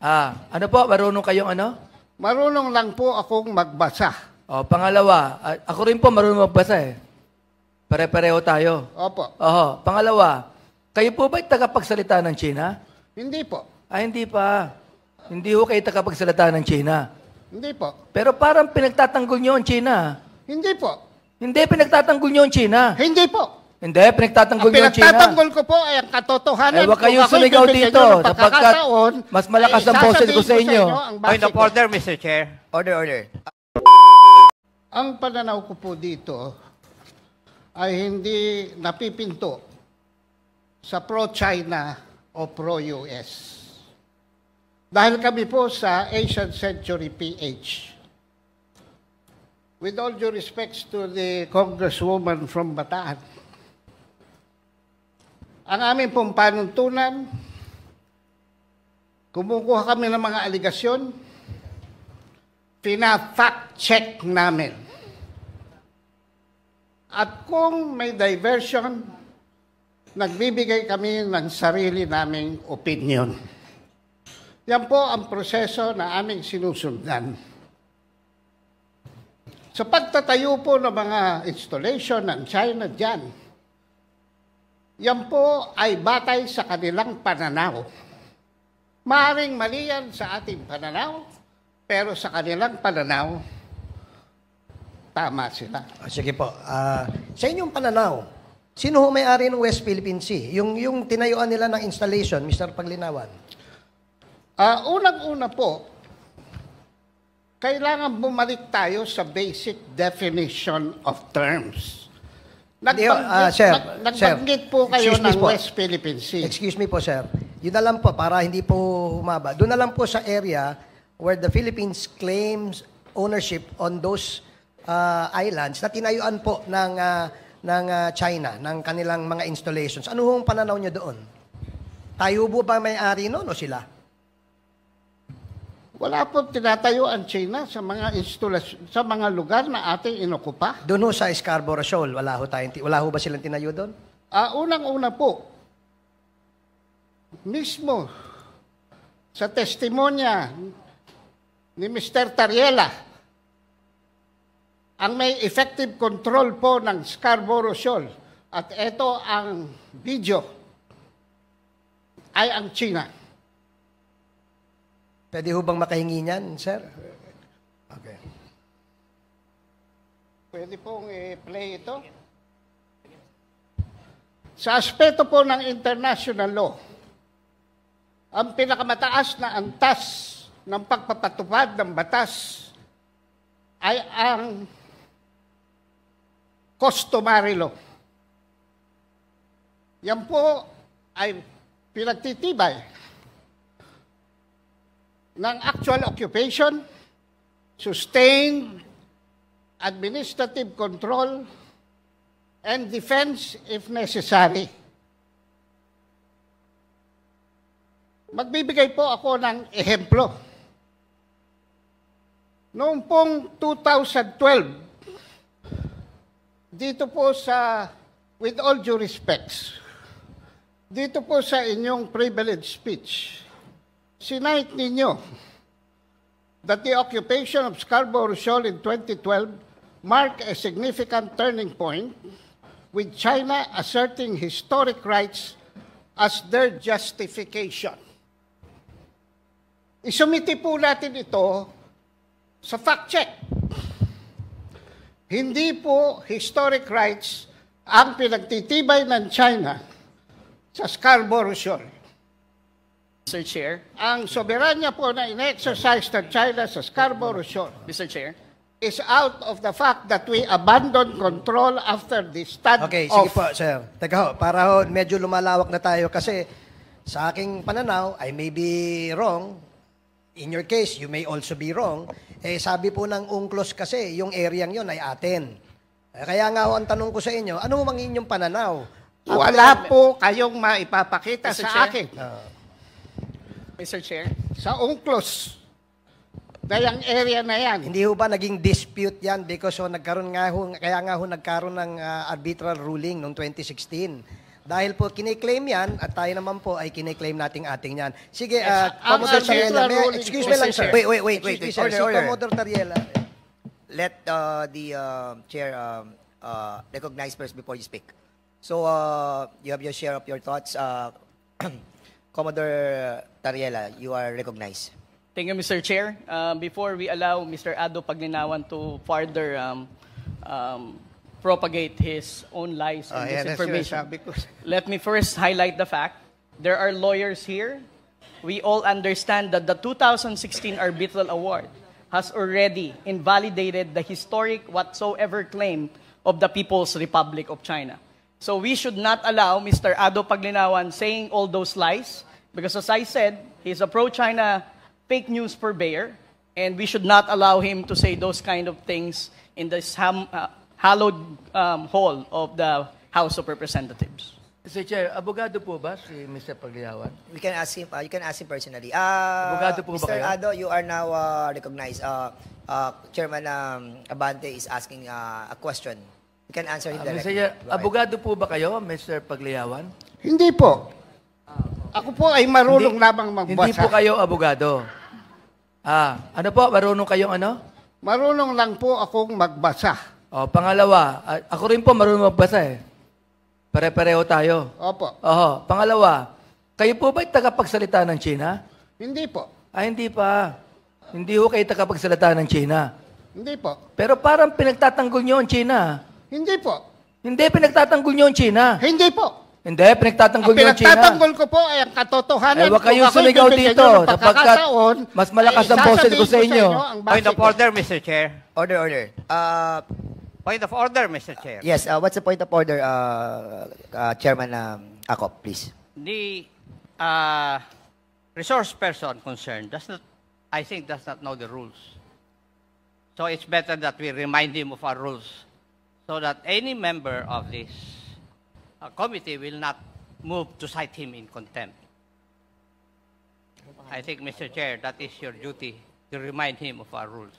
Ano po? Marunong kayong ano? Marunong lang po akong magbasa. Pangalawa, ako rin po marunong magbasa eh. Pare-pareho tayo. Opo. Pangalawa, kayo po ba'y tagapagsalita ng China? Hindi po. Hindi pa. Hindi ho kayo tagapagsalita ng China. Hindi po. Pero parang pinagtatanggol nyo ang China. Hindi po. Hindi, pinagtatanggol nyo ang China. Hindi po. Hindi, pinagtatanggol nyo ang China. Pinagtatanggol ko po ay ang katotohanan. Huwag kayong sumigaw dito. Sapagkat mas malakas ang boses ko sa inyo. Point of order, Mr. Chair. Order. Ang pananaw ko po dito ay hindi napipinto sa pro-China o pro-US. Dahil kami po sa Asian Century PH. With all due respects to the Congresswoman from Bataan, ang aming pong panuntunan, kumukuha kami ng mga aligasyon, pina-fact check namin. At kung may diversion, nagbibigay kami ng sarili naming opinion. Yan po ang proseso na aming sinusundan. Sa pagtatayo po ng mga installation ng China dyan, yan po ay batay sa kanilang pananaw. Maaring mali yan sa ating pananaw, pero sa kanilang pananaw, tama sila. Sige po. Sa inyong pananaw, sino ho may-ari ng West Philippine Sea? Yung tinayuan nila ng installation, Mr. Paglinawan. Unang-una po, kailangan bumalik tayo sa basic definition of terms. Nagbanggit po kayo ng West Philippine Sea. Excuse me po, sir. Yun na lang po, para hindi po humaba. Doon na lang po sa area where the Philippines claims ownership on those islands na tinayuan po ng China, ng kanilang mga installations. Ano hong pananaw nyo doon? Tayo po ba may-ari noon o sila? Wala po tinatayo ang China sa mga sa mga lugar na ating inokupa. Doon ho sa Scarborough Shoal, wala ho ba silang tinayo doon? Unang-una po, mismo sa testimonya ni Mr. Tariela, ang may effective control po ng Scarborough Shoal, at ito ang video, ay ang China. Pwede ho bang makahingi niyan, sir? Okay. Pwede pong i-play ito. Sa aspeto po ng international law, ang pinakamataas na antas ng pagpapatupad ng batas ay ang customary law. Yan po ay pinagtitibay ng actual occupation, sustained administrative control, and defense if necessary. Magbibigay po ako ng ehemplo. Noong pong 2012, dito po sa, with all due respects, dito po sa inyong privileged speech, sinight ninyo that the occupation of Scarborough Shoal in 2012 marked a significant turning point, with China asserting historic rights as their justification. Isumiti po natin ito sa fact check. Hindi po historic rights ang pinagtitibay ng China sa Scarborough Shoal. Mr. Chair. Ang soberanya po na in-exercise ng China sa Scarborough Shoal, Mr. Chair, is out of the fact that we abandoned control after the stand-off. Okay, sige po, sir. Teka ho, para ho, medyo lumalawak na tayo kasi sa aking pananaw, I may be wrong. In your case, you may also be wrong. Sabi po ng UNCLOS kasi, yung area yon ay atin. Kaya nga ho, ang tanong ko sa inyo, ano mang inyong pananaw? Wala po kayong maipapakita Mr. sa Chair? akin. Mr. Chair. Sa UNCLOS, na yung area na yan. Hindi ho ba naging dispute yan because nagkaroon nga ho, kaya nga ho nagkaroon ng arbitral ruling noong 2016 Dahil po kiniklaim yan at tayo naman po ay kiniklaim nating ating yan. Sige, ang Commodore article Tariela, ruling excuse po, me lang, Mr. sir. Chair. Wait. Excuse me, sir. Order, Si order. Commodore Tariela. Let the chair recognize first before you speak. So, you have your share of your thoughts. Commodore Tariela, you are recognized. Thank you, Mr. Chair. Before we allow Mr. Ado Paglinawan to further propagate his own lies and disinformation, let me first highlight the fact there are lawyers here. We all understand that the 2016 Arbitral Award has already invalidated the historic whatsoever claim of the People's Republic of China. So we should not allow Mr. Ado Paglinawan saying all those lies because, as I said, he's a pro-China fake news purveyor, and we should not allow him to say those kind of things in this hallowed hall of the House of Representatives. Mr. Chair, abogado po ba si Mr. Pagliawan? We can ask him. You can ask him personally. Abogado po ba Mr. kayo? Ado, you are now recognized. Chairman Abante is asking a question. You can answer him Mr. directly. Chair, Go ahead. abogado po ba kayo, Mr. Pagliawan? Hindi po. Ako po ay marunong lamang Hindi magbasa. po kayo abogado. Ano po? Marunong kayong ano? Marunong lang po akong magbasa. O, pangalawa, ako rin po marunong magbasa eh. Pare-pareho tayo. Opo. Oho. Pangalawa, kayo po ba'y tagapagsalita ng China? Hindi po. Hindi pa. Hindi ho kayo tagapagsalita ng China. Hindi po. Pero parang pinagtatanggol nyo ang China. Hindi po. Hindi, pinagtatanggol nyo ang China. Hindi po. Hindi, pinagtatanggol Ang nyo ang China. pinagtatanggol ko po ay ang katotohanan. Huwag kayong Kung ako'y sumigaw bibigyan dito, nyo ng sapagkat pagkakataon, mas malakas ay ang boses ko sa sasabihin inyo. ang base Point of ko. order, Mr. Chair. Order. Point of order, Mr. Chair. Yes, what's the point of order, Chairman Akop, please? The resource person concerned I think does not know the rules. So it's better that we remind him of our rules so that any member of this committee will not move to cite him in contempt. I think, Mr. Chair, that is your duty to remind him of our rules.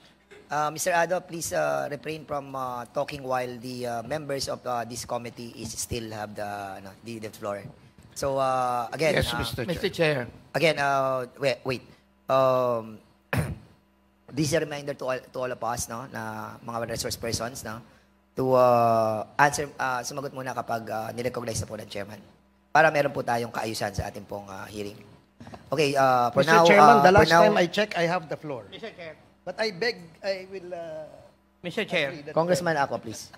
Mr. Ado, please refrain from talking while the members of this committee still have the floor. So again, Yes, Mr. Chair. Mr. Chair. Again, wait. This is a reminder to all of us, no, na mga resource persons, no, to answer, sumagot muna kapag nirecognize na po ng chairman. Para meron po tayong kaayusan sa ating pong hearing. Okay, for Mr. now, Chairman, the for last now, time I check, I have the floor. Mr. Chair. But I beg, I will... Mr. Chair. agree that- Congressman Aqua, please.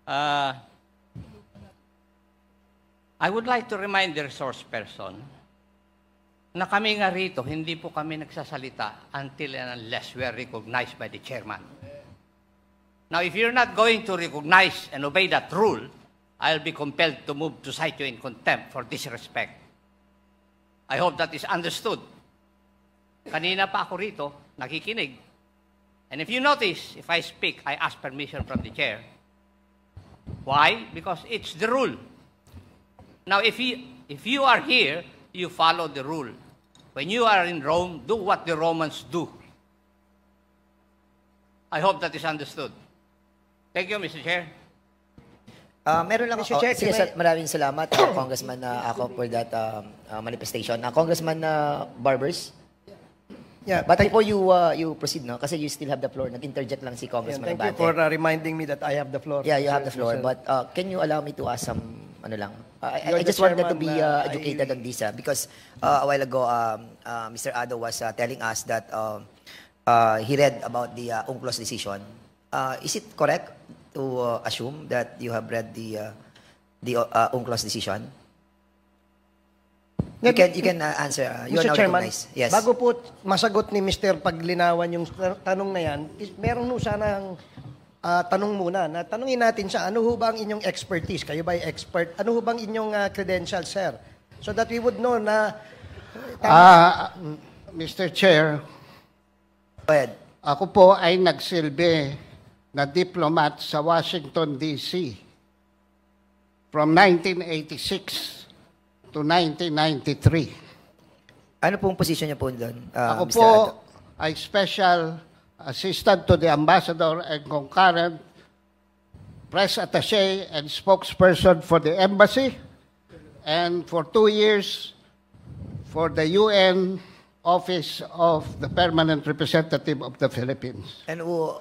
I would like to remind the resource person na kami nga rito, hindi po kami nagsasalita until and unless we are recognized by the chairman. Now, if you're not going to recognize and obey that rule, I'll be compelled to move to cite you in contempt for disrespect. I hope that is understood. Kanina pa ako rito, nakikinig. And if you notice, if I speak, I ask permission from the chair. Why? Because it's the rule. Now, if you are here, you follow the rule. When you are in Rome, do what the Romans do. I hope that is understood. Thank you, Mr. Chair. Meron lang, Mr. Chair, sige, can I- maraming salamat, Congressman Ako, for that manifestation. Congressman Barbers, Yeah, but before you proceed, no, kasi you still have the floor, nag-interject lang si yeah, Congressman thank you Abante. for reminding me that I have the floor. Yeah, you have the Mr. floor, Sir. but can you allow me to ask some, ano lang, You're I just the wanted to be chairman, educated on this, because a while ago, Mr. Ado was telling us that he read about the UNCLOS decision. Is it correct to assume that you have read the UNCLOS decision? You can answer. You are Mr. now Chairman, recognized. Yes. bago po masagot ni Mr. Paglinawan yung tanong na yan, meron po sanang tanong muna. Na tanungin natin siya, ano ho ba ang inyong expertise? Kayo ba ay expert? Ano ho bang inyong credentials, sir? So that we would know na... Mr. Chair, Go ahead. ako po ay nagsilbi na diplomat sa Washington, D.C. from 1986 to 1993. Ano pong position niyo po doon, Ako Mr. po Ado? ay Special Assistant to the Ambassador and Concurrent press attaché and spokesperson for the embassy, and for 2 years for the UN Office of the Permanent Representative of the Philippines. And who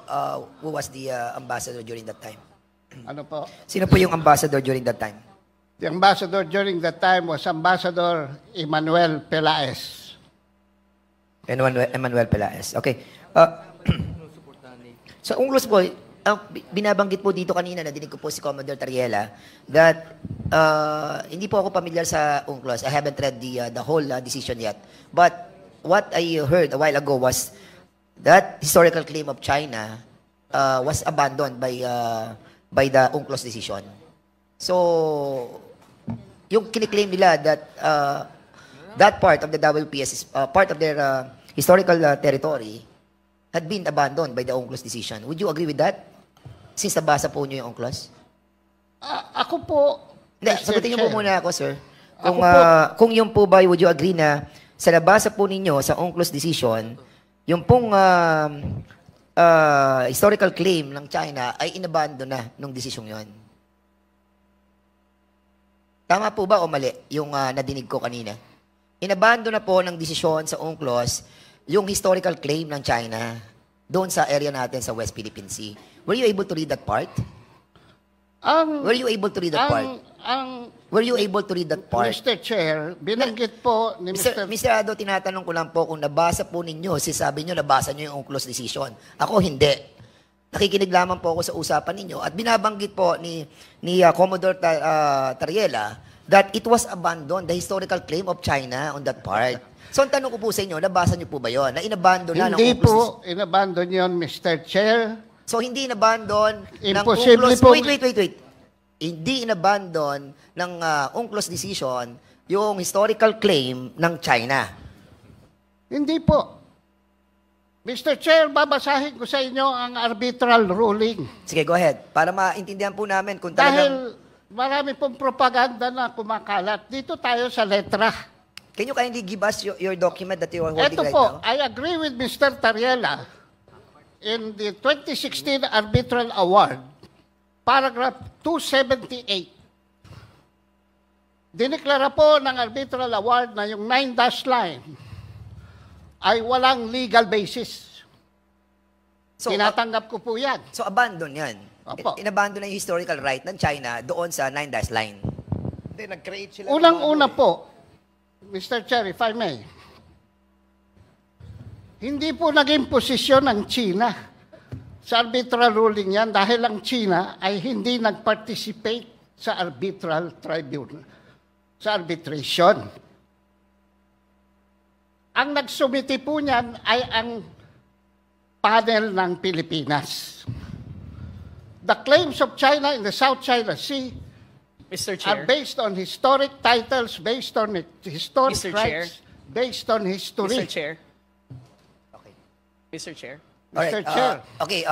was the ambassador during that time? Ano po? Sino po yung ambassador during that time? The ambassador during that time was Ambassador Emmanuel Pelaez. Emmanuel Pelaez. Okay. So, UNCLOS po, binabanggit po dito kanina, nadinig ko po si Commodore Tariela, that hindi po ako familiar sa UNCLOS. I haven't read the whole decision yet. But what I heard a while ago was that historical claim of China was abandoned by the UNCLOS decision. So, yung kiniklaim nila that that part of the WPS is part of their historical territory had been abandoned by the UNCLOS decision. Would you agree with that? Since nabasa po niyo yung UNCLOS? Ako po, Hindi, Mr. sagutin niyo po Chair. muna ako, sir. Ako Kung, kung yung po ba, would you agree na sa nabasa po ninyo sa UNCLOS decision, yung pong historical claim ng China ay inabandon na nung decision yon. Tama po ba o mali yung nadinig ko kanina? Inabandon na po ng desisyon sa UNCLOS yung historical claim ng China doon sa area natin sa West Philippine Sea. Were you able to read that part? Were you able to read that part? Were you able to read that part? Mr. Chair, binanggit po ni Mr. Ado, tinatanong ko lang po kung nabasa po ninyo, sabi nyo nabasa nyo yung UNCLOS decision. Ako hindi. Nakikinig lamang po ako sa usapan ninyo at binabanggit po ni Commodore Tariela that it was abandoned, the historical claim of China on that part. So, ang tanong ko po sa inyo, nabasa nyo po ba yun? Na inabandon na ng Hindi UNCLOS? po inabandon yon, Mr. Chair. So, hindi inabandon ng Imposible UNCLOS. po- Wait. Hindi inabandon ng UNCLOS decision yung historical claim ng China. Hindi po. Mr. Chair, babasahin ko sa inyo ang arbitral ruling. Sige, go ahead. Para maintindihan po namin kung talagang... Dahil marami pong propaganda na kumakalat. Dito tayo sa letra. Can you kindly give us your document that you are holding Ito right po, now? I agree with Mr. Tariela in the 2016 Arbitral Award, paragraph 278. Diniklara po ng Arbitral Award na yung 9-dash line ay walang legal basis. So, Tinatanggap ko po yan. so abandon yan. Opo. Inabandon na yung historical right ng China doon sa 9-dash line. Hindi, nag-create sila. Unang-una po, Mr. Chair, if I may, hindi po naging posisyon ng China sa arbitral ruling yan dahil ang China ay hindi nag-participate sa arbitral tribunal, sa arbitration. Ang nagsumiti po niyan ay ang panel ng Pilipinas. The claims of China in the South China Sea Mr. are Chair. based on historic titles, based on historic Mr. Chair. rights, based on history. Mr. Chair. Okay. Mr. Chair. Mr. Chair. Okay,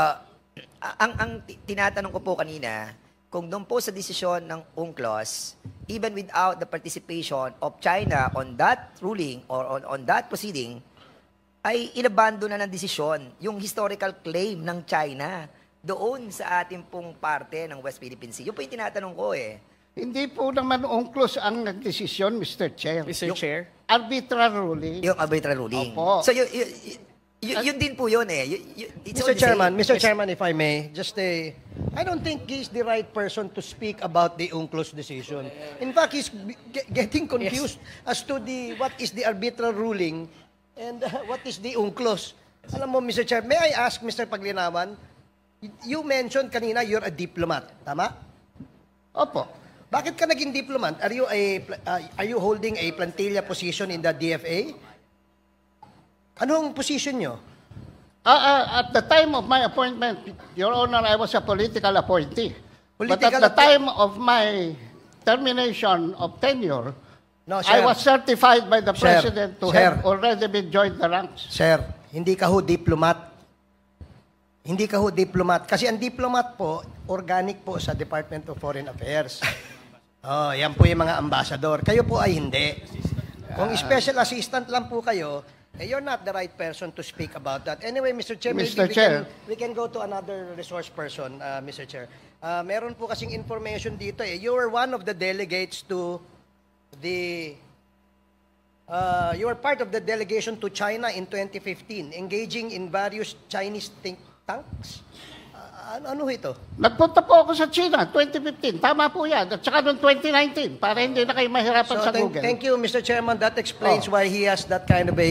ang tinatanong ko po kanina, kung doon po sa desisyon ng UNCLOS, even without the participation of China on that ruling or on that proceeding, ay inabando na ng desisyon yung historical claim ng China doon sa ating pong parte ng West Philippine Sea. Yung po yung tinatanong ko eh. Hindi po naman UNCLOS ang nagdesisyon, Mr. Chair. Mr. Chair. Arbitral ruling. Yung arbitral ruling. Opo. So, yun din po yun eh. It's all Mr. the same. Mr. Chairman, if I may, I don't think he's the right person to speak about the UNCLOS decision. In fact, he's getting confused as to what is the arbitral ruling and what is the UNCLOS. Alam mo, Mr. Chair, may I ask, Mr. Paglinawan, you mentioned kanina you're a diplomat, tama? Opo. Bakit ka naging diplomat? Are you holding a plantilla position in the DFA? Anong position nyo? At the time of my appointment, Your Honor, I was a political appointee. But at Political the time of my termination of tenure, No, I was certified by the Sir, President to sir. have already been joined the ranks. Sir, hindi ka ho diplomat. Hindi ka ho diplomat. Kasi ang diplomat po, organic po sa Department of Foreign Affairs. Oh, yan po yung mga ambassador. Kayo po ay hindi. Kung special assistant lang po kayo, you're not the right person to speak about that. Anyway, Mr. Chair, maybe Mr. Chair. we can go to another resource person, Mr. Chair. Meron po kasing information dito eh. You were one of the delegates to the you were part of the delegation to China in 2015, engaging in various Chinese think tanks. Ano ito? Nagpunta po ako sa China, 2015. Tama po yan. At saka noong 2019, para hindi na kayo mahirapan sa Google. Thank you, Mr. Chairman. That explains why he has that kind of a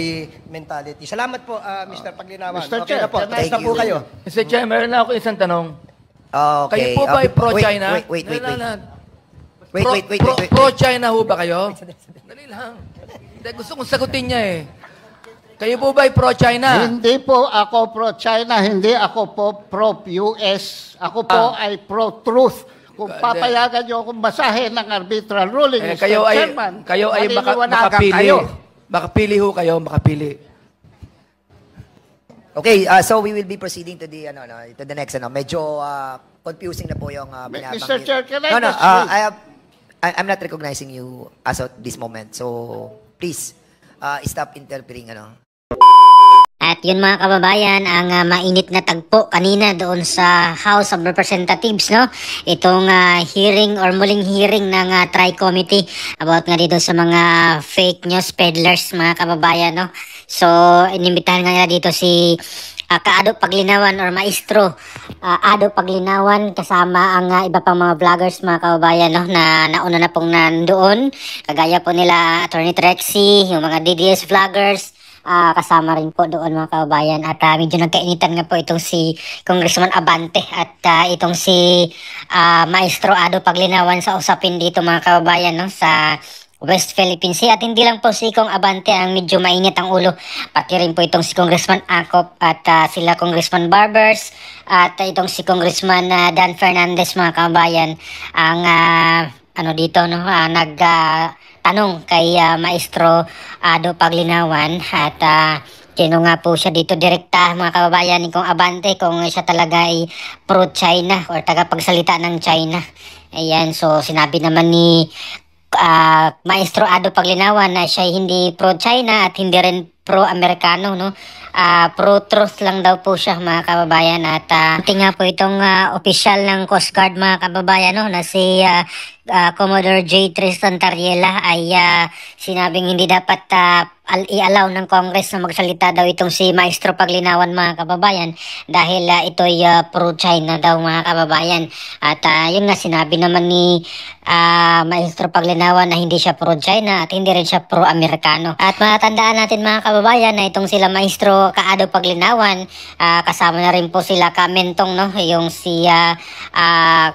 mentality. Salamat po, Mr. Paglinawan. Mr. Okay Chair, na po. Tapos na po kayo. Mr. Chair, meron na ako isang tanong. Okay. Kayo po ba ay pro-China? Wait. Pro-China ho ba kayo? Dali lang. Hindi, gusto kong sagutin niya eh. Kayo po ba ay pro-China? Hindi po ako pro-China, hindi ako po pro-US. Ako po ay pro-truth. Kung papayagan niyo akong basahin ng arbitral ruling, Mr. Chairman, kayo ay maniniwanagan makapili. kayo. Makapili ho kayo, makapili. Okay, so we will be proceeding to the to the next medyo confusing na po yung binabanggit. Mr. Chair, can I just I'm not recognizing you as of this moment. So please stop interpreting At yun mga kababayan, ang mainit na tagpo kanina doon sa House of Representatives, no? Itong hearing or muling hearing ng Tri-Committee about nga dito sa mga fake news peddlers, mga kababayan, no? So, inimbitahan nga nila dito si Kaado Paglinawan or Maestro Ado Paglinawan kasama ang iba pang mga vloggers, mga kababayan, no? Na nauna na pong nandoon. Kagaya po nila Attorney Trexie, yung mga DDS vloggers, kasama rin po doon, mga kababayan. At medyo nagkainitan nga po itong si Congressman Abante at itong si Maestro Ado Paglinawan sa usapin dito, mga kababayan, no, sa West Philippine Sea. At hindi lang po si Kong Abante ang medyo mainit ang ulo, pati rin po itong si Congressman Acop at sila Congressman Barbers at itong si Congressman Dan Fernandez, mga kababayan, ang dito, no, tanong kay Maestro Ado Paglinawan at kino nga po siya dito direkta, mga kababayan, ni Kong Abante kung siya talaga ay pro-China or tagapagsalita ng China. Ayan, so sinabi naman ni Maestro Ado Paglinawan na siya hindi pro-China at hindi rin pro-Amerikano, no? Pro-truth lang daw po siya, mga kababayan. At nga po itong opisyal ng Coast Guard, mga kababayan, no, na si Commodore J. Tristan Tariela ay sinabing hindi dapat i-allow ng Congress na magsalita daw itong si Maestro Paglinawan, mga kababayan, dahil ito'y pro-China daw, mga kababayan. At yun nga, sinabi naman ni Maestro Paglinawan na hindi siya pro-China at hindi rin siya pro-Amerikano. At matandaan natin, mga kababayan, na itong sila Maestro Kaado Paglinawan, kasama na rin po sila Kamentong, no, yung si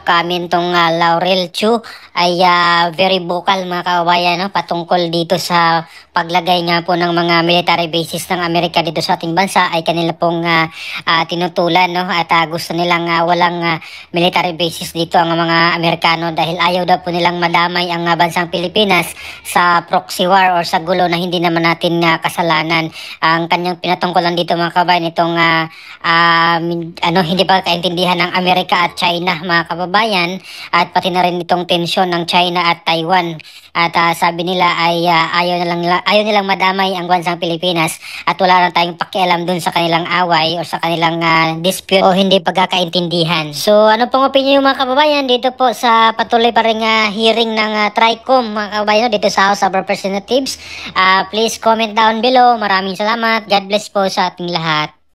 Kamentong Laurel Chu ay very vocal, mga kababayan, no, patungkol dito sa paglagay nga po ng mga military bases ng Amerika dito sa ating bansa. Ay kanila pong tinutulan, no, at gusto nilang walang military bases dito ang mga Amerikano dahil ayaw daw po nilang madamay ang bansang Pilipinas sa proxy war or sa gulo na hindi naman natin kasalanan. Ang kanyang pinatungkulan dito, mga kababayan, itong hindi pa kaintindihan ng Amerika at China, mga kababayan, at pati na rin itong tensyon ng China at Taiwan. At sabi nila ay ayaw nilang madamay ang bansang Pilipinas at wala na tayong pakialam dun sa kanilang away o sa kanilang dispute o hindi pagkakaintindihan. So ano pong opinion, mga kababayan, dito po sa patuloy pa rin hearing ng TRICOM, mga kababayan, dito sa House of Representatives? Please comment down below. Maraming salamat. God bless po sa ating lahat.